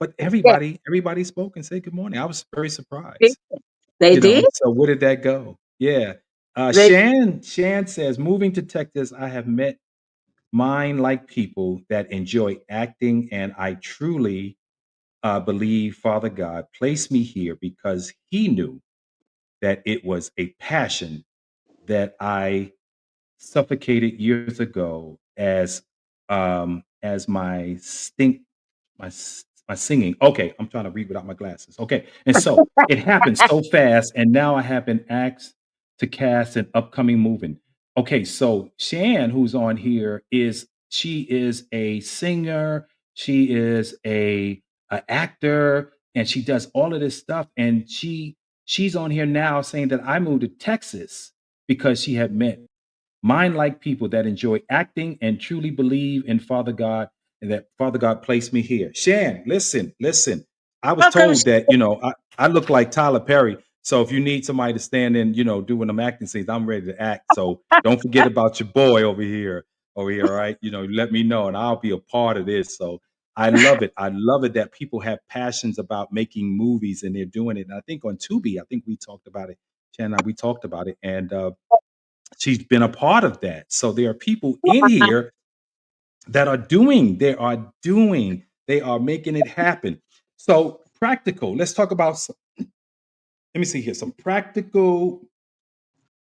But Yeah, everybody spoke and said good morning. I was very they surprised. they did. So where did that go? Yeah. They, Shan says, moving to Texas, I have met mine like people that enjoy acting, and I truly believe Father God placed me here because He knew that it was a passion that I suffocated years ago as my singing. Okay, I'm trying to read without my glasses. Okay, and so it happened so fast, and now I have been asked to cast an upcoming movie. Okay, so Shan, who's on here, she is a singer, she is a actor, and she does all of this stuff. And she's on here now saying that I moved to Texas because she had met mind-like people that enjoy acting and truly believe in Father God and that Father God placed me here. Shan, listen, listen. I was How come told that, I look like Tyler Perry. So if you need somebody to stand in, doing them acting scenes, I'm ready to act. So don't forget about your boy over here. Over here, all right? Let me know and I'll be a part of this. So I love it. I love it that people have passions about making movies and they're doing it. And I think on Tubi, I think we talked about it. Shan and I, we talked about it. And she's been a part of that. So there are people in here that they are making it happen. So practical. Let's talk about let me see here, some practical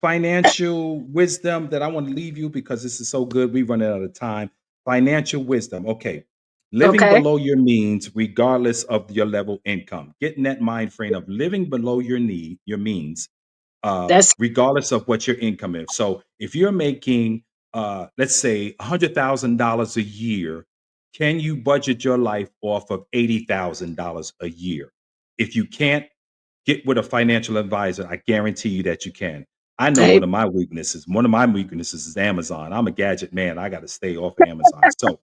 financial wisdom that I want to leave you because this is so good. We run out of time. Financial wisdom. Okay. Living okay? below your means, regardless of your level income. Getting that mind frame of living below your means, That's regardless of what your income is. So if you're making, let's say, $100,000 a year, can you budget your life off of $80,000 a year? If you can't, get with a financial advisor. I guarantee you that you can. I know hey, one of my weaknesses. One of my weaknesses is Amazon. I'm a gadget man. I got to stay off of Amazon. So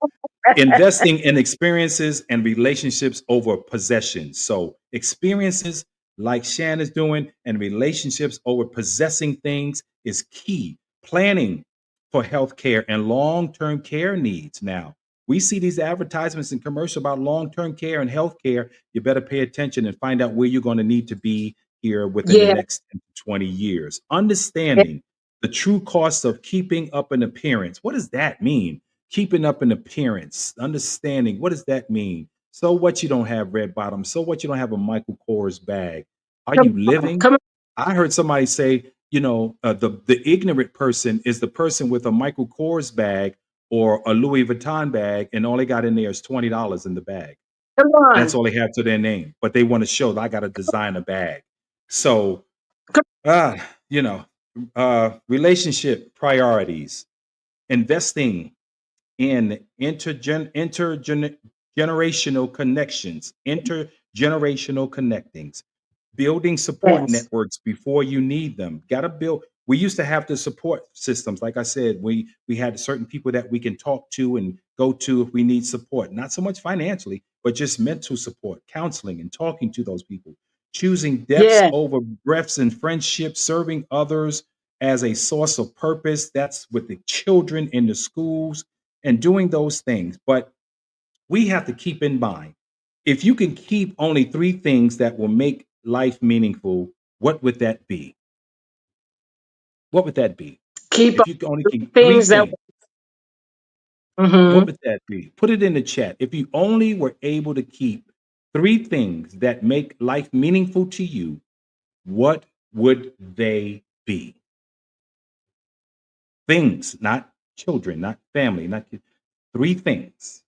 investing in experiences and relationships over possessions. So experiences like Shan is doing and relationships over possessing things is key. Planning for healthcare and long-term care needs. Now, we see these advertisements and commercials about long-term care and healthcare. You better pay attention and find out where you're going to need to be here within the yeah, next 10 to 20 years. Understanding the true cost of keeping up an appearance. What does that mean? Keeping up an appearance, understanding what does that mean? So what you don't have red bottoms? So what you don't have a Michael Kors bag? Are come you on, living? come on. I heard somebody say, the ignorant person is the person with a Michael Kors bag or a Louis Vuitton bag, and all they got in there is $20 in the bag. Come That's on. all they have to their name, but they want to show that I got a designer bag. So, Come, uh, you know, relationship priorities, investing in intergenerational connections, intergenerational connectings, building support yes. networks before you need them. Got to build. We used to have the support systems. Like I said, we had certain people that we can talk to and go to if we need support, not so much financially, but just mental support, counseling, and talking to those people. Choosing depths Yeah. over breadths and friendships, serving others as a source of purpose. That's with the children in the schools and doing those things. But we have to keep in mind if you can keep only three things that will make life meaningful, what would that be? What would that be? Keep If up you can only keep three things that. things, what Hmm. would that be? Put it in the chat. If you only were able to keep three things that make life meaningful to you, what would they be? Things, not children, not family, not kids. Three things.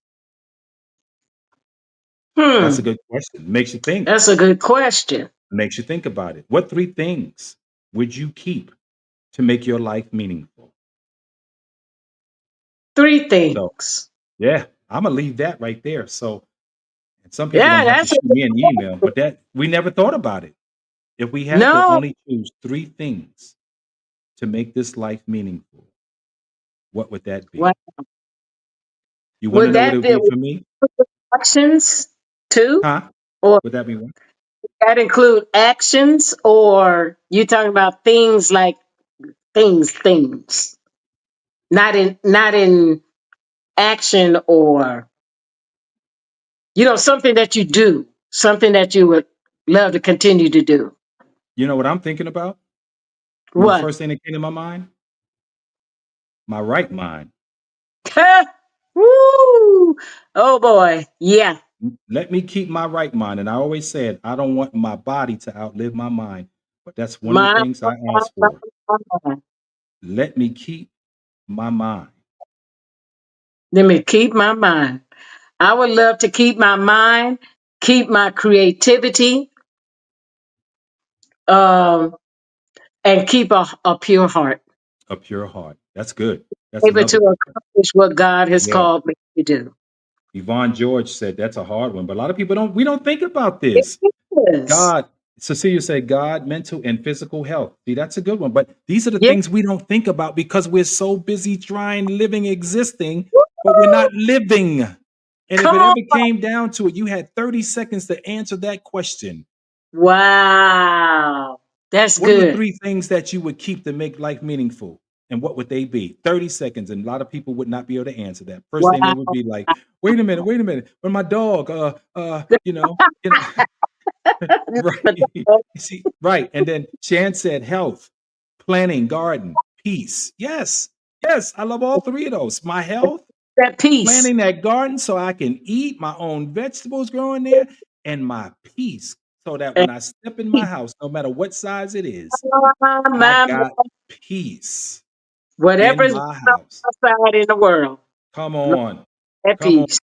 That's a Hmm. good question. Makes you think. That's a good question. Makes you think about it. What three things would you keep to make your life meaningful? Three So, things. yeah, I'm gonna leave that right there. So, and some people Yeah, gonna have to that's a, shoot me an email, but that we never thought about it. If we had to no. only choose three things to make this life meaningful, what would that What be? You want to would know what it that would be? be for me? Actions too, Huh? or Would that be one? that include actions, or you talking about things like things, not in action, or something that you do, something that you would love to continue to do. You know what I'm thinking about? You know the What? first thing that came to my mind? My right mind. Woo! Oh boy, yeah. Let me keep my right mind. And I always said, I don't want my body to outlive my mind. But that's one of the My, things I my, ask my, for. my. Let me keep my mind. Let me keep my mind. I would love to keep my mind, keep my creativity, um, and keep a pure heart, A pure heart. That's good. That's able to another good one. accomplish what God has Yeah. called me to do. Yvonne George said that's a hard one, but a lot of people don't. We don't think about this. Yes. God, Cecilia said, God, mental and physical health. See, that's a good one. But these are the Yes. things we don't think about because we're so busy trying, living, existing, but we're not living. And if Come it on. ever came down to it, you had 30 seconds to answer that question. Wow. That's What are the good. three things that you would keep to make life meaningful? And what would they be? 30 seconds. And a lot of people would not be able to answer that. First thing they Wow. would be like, wait a minute. When my dog, you know, right. See, right. And then Shan said health, planning, garden, peace. Yes. Yes. I love all three of those. My health, That peace. planning that garden so I can eat my own vegetables growing there, and my peace. So that And when I step in my peace. house, no matter what size it is, I My, got peace whatever in is my house. outside in the world, Come Lord, on. that Come on. peace.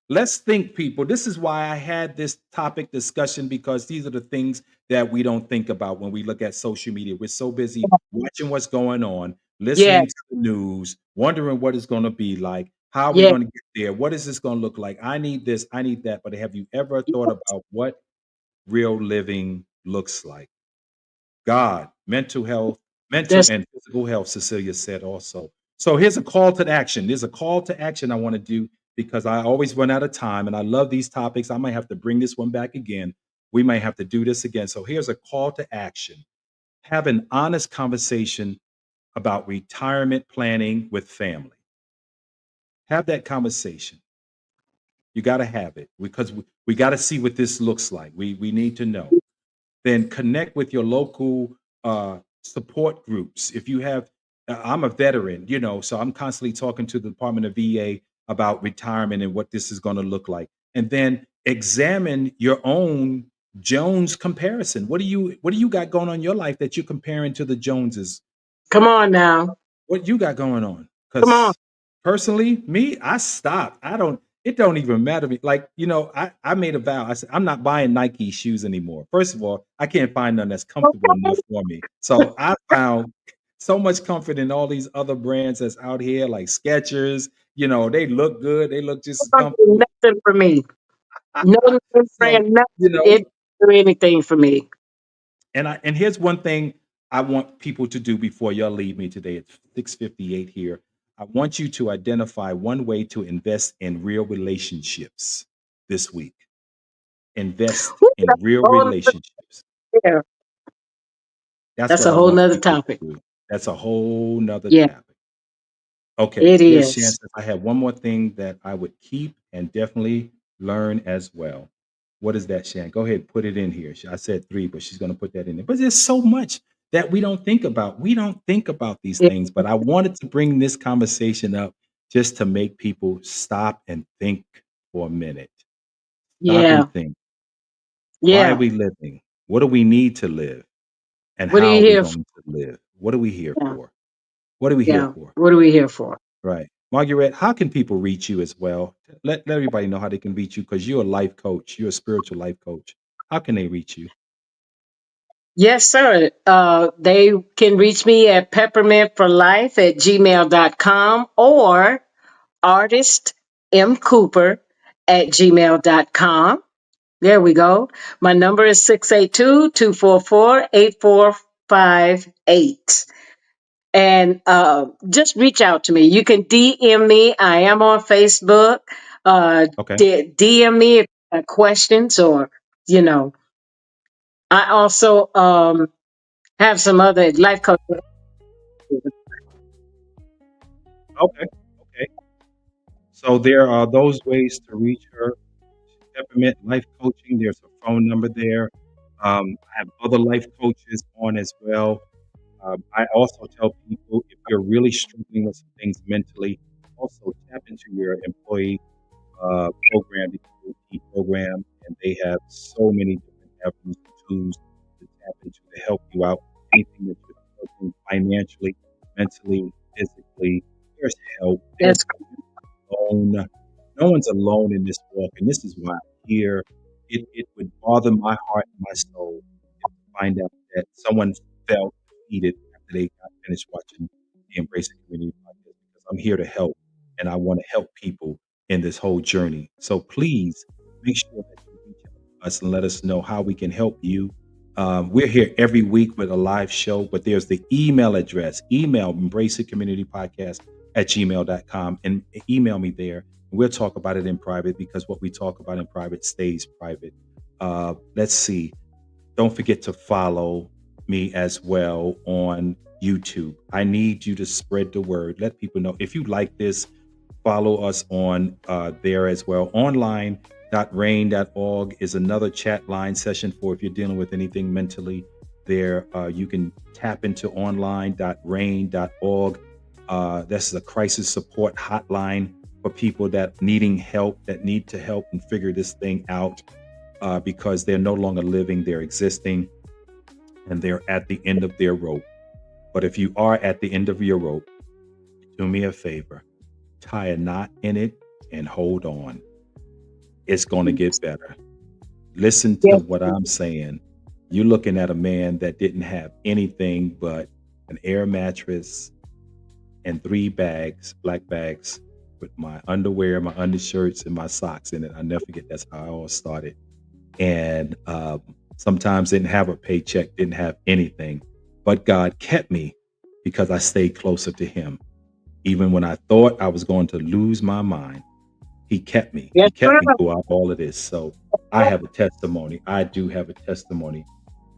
Let's think, people. This is why I had this topic discussion because these are the things that we don't think about when we look at social media. We're so busy watching what's going on, Yes. listening to the news, wondering what it's going to be like. How are we Yes. going to get there? What is this going to look like? I need this. I need that. But have you ever thought about what real living looks like? God, mental That's and physical health, Cecilia said also. So here's a call to action. There's a call to action I want to do because I always run out of time and I love these topics. I might have to bring this one back again. We might have to do this again. So here's a call to action. Have an honest conversation about retirement planning with family. Have that conversation. You got to have it because we got to see what this looks like. We need to know. Then connect with your local support groups. If you have, I'm a veteran, so I'm constantly talking to the Department of VA about retirement and what this is going to look like. And then examine your own Jones comparison. What do you got going on in your life that you're comparing to the Joneses? come on now. What you got going on? Come on. Because personally, me, I stopped. It don't even matter to me. Like, I made a vow. I said, I'm not buying Nike shoes anymore. First of all, I can't find none that's comfortable enough for me. So I found so much comfort in all these other brands that's out here, like Skechers. They look good. They look just as Don't do comfortable. nothing for me. No name So, brand, nothing. you know, It don't do anything for me. and here's one thing I want people to do before y'all leave me today. It's 6:58 here. I want you to identify one way to invest in real relationships this week. Invest Woo, in that's real a whole nother, relationships. yeah, That's that's what a I whole want nother people topic. to do. That's a whole nother Yeah, topic. Okay, it here's is. chances. I have one more thing that I would keep and definitely learn as well. What is that, Shan? Go ahead, put it in here. I said three, but she's going to put that in there. But there's so much that we don't think about. We don't think about these Yeah. things, but I wanted to bring this conversation up just to make people stop and think for a minute. Stop Yeah. and think. Why are Yeah. we living? What do we need to live? And What are how you are we here for? going to live? What are we here Yeah. for? What are we here Yeah. for? What are we here for? Right. Margaret, how can people reach you as well? Let everybody know how they can reach you because you're a life coach. You're a spiritual life coach. How can they reach you? Yes, sir. They can reach me at peppermintforlife@gmail.com or artist M. Cooper at gmail.com. There we go. My number is 682-244-8458. And just reach out to me. You can DM me. I am on Facebook. Okay. DM me if you have questions or, you know, I also have some other life coaching. Okay. Okay. So there are those ways to reach her. Peppermint Life Coaching. There's a phone number there. I have other life coaches on as well. I also tell people if you're really struggling with some things mentally, also tap into your employee program, the EAP program, and they have so many different avenues and tools to tap into to help you out. Anything that you're struggling financially, mentally, physically, there's help. There's That's alone. No one's alone in this walk, and this is why I'm here. It would bother my heart and my soul to find out that someone felt defeated after they got finished watching the Embracing Community podcast, because I'm here to help, and I want to help people in this whole journey. So please make sure that you reach out to us and let us know how we can help you. We're here every week with a live show, but there's the email address, email embracingcommunitypodcast@gmail.com, and email me there. We'll talk about it in private, because what we talk about in private stays private. Let's see. Don't forget to follow me as well on YouTube. I need you to spread the word. Let people know. If you like this, follow us on there as well. Online.rain.org is another chat line session for if you're dealing with anything mentally. There, you can tap into online.rain.org. That's a crisis support hotline for people that needing help, that need to help and figure this thing out, because they're no longer living, they're existing, and they're at the end of their rope. But if you are at the end of your rope, do me a favor, tie a knot in it and hold on. It's going to get better. Listen to yes. what I'm saying. You're looking at a man that didn't have anything but an air mattress and 3 bags, black bags, with my underwear, my undershirts, and my socks in it. I'll never forget, that's how I all started. And sometimes didn't have a paycheck, didn't have anything. But God kept me because I stayed closer to him. Even when I thought I was going to lose my mind, he kept me. Yes, He kept sir. me throughout all of this. So I have a testimony. I do have a testimony.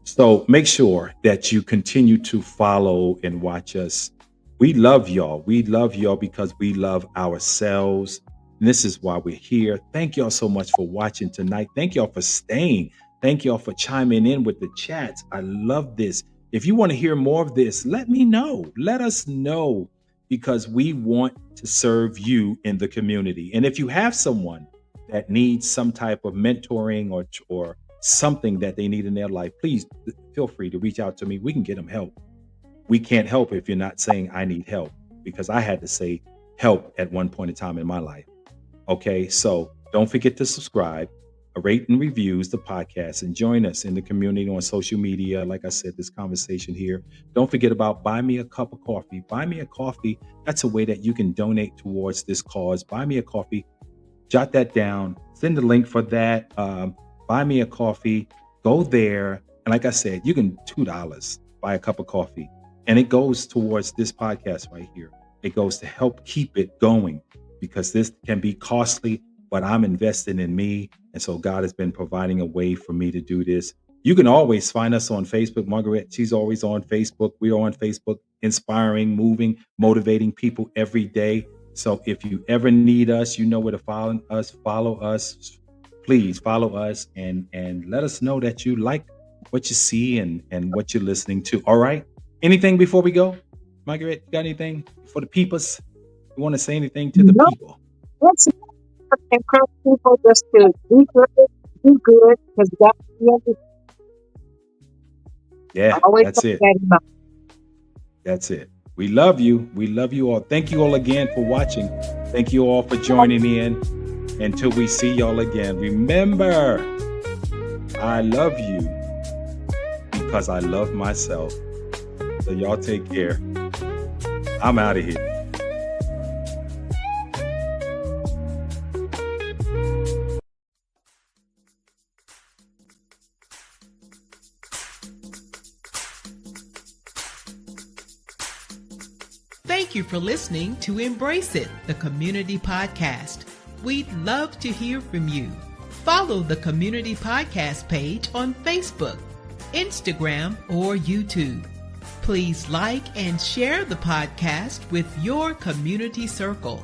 So make sure that you continue to follow and watch us. We love y'all. We love y'all because we love ourselves. And this is why we're here. Thank y'all so much for watching tonight. Thank y'all for staying. Thank y'all for chiming in with the chats. I love this. If you want to hear more of this, let me know. Let us know, because we want to serve you in the community. And if you have someone that needs some type of mentoring or something that they need in their life, please feel free to reach out to me. We can get them help. We can't help if you're not saying I need help, because I had to say help at one point in time in my life. Okay, so don't forget to subscribe, rate and reviews the podcast, and join us in the community on social media. Like I said, this conversation here. Don't forget about Buy Me a Cup of Coffee. Buy Me a Coffee. That's a way that you can donate towards this cause. Buy Me a Coffee. Jot that down. Send the link for that. Buy Me a Coffee. Go there. And like I said, you can $2 buy a cup of coffee. And it goes towards this podcast right here. It goes to help keep it going, because this can be costly, but I'm investing in me. And so God has been providing a way for me to do this. You can always find us on Facebook. Margaret, she's always on Facebook. We're on Facebook, inspiring, moving, motivating people every day. So if you ever need us, you know where to follow us. Follow us. Please follow us and let us know that you like what you see and what you're listening to. All right. Anything before we go? Margaret, you got anything for the peoples? You want to say anything to the No, people? let's encourage people just to do good, because God Yeah, always that's put it. that in mind. That's it. We love you. We love you all. Thank you all again for watching. Thank you all for joining in. Until we see y'all again, remember, I love you because I love myself. So y'all take care. I'm out of here. Thank you for listening to Embrace It, the community podcast. We'd love to hear from you. Follow the community podcast page on Facebook, Instagram, or YouTube. Please like and share the podcast with your community circle.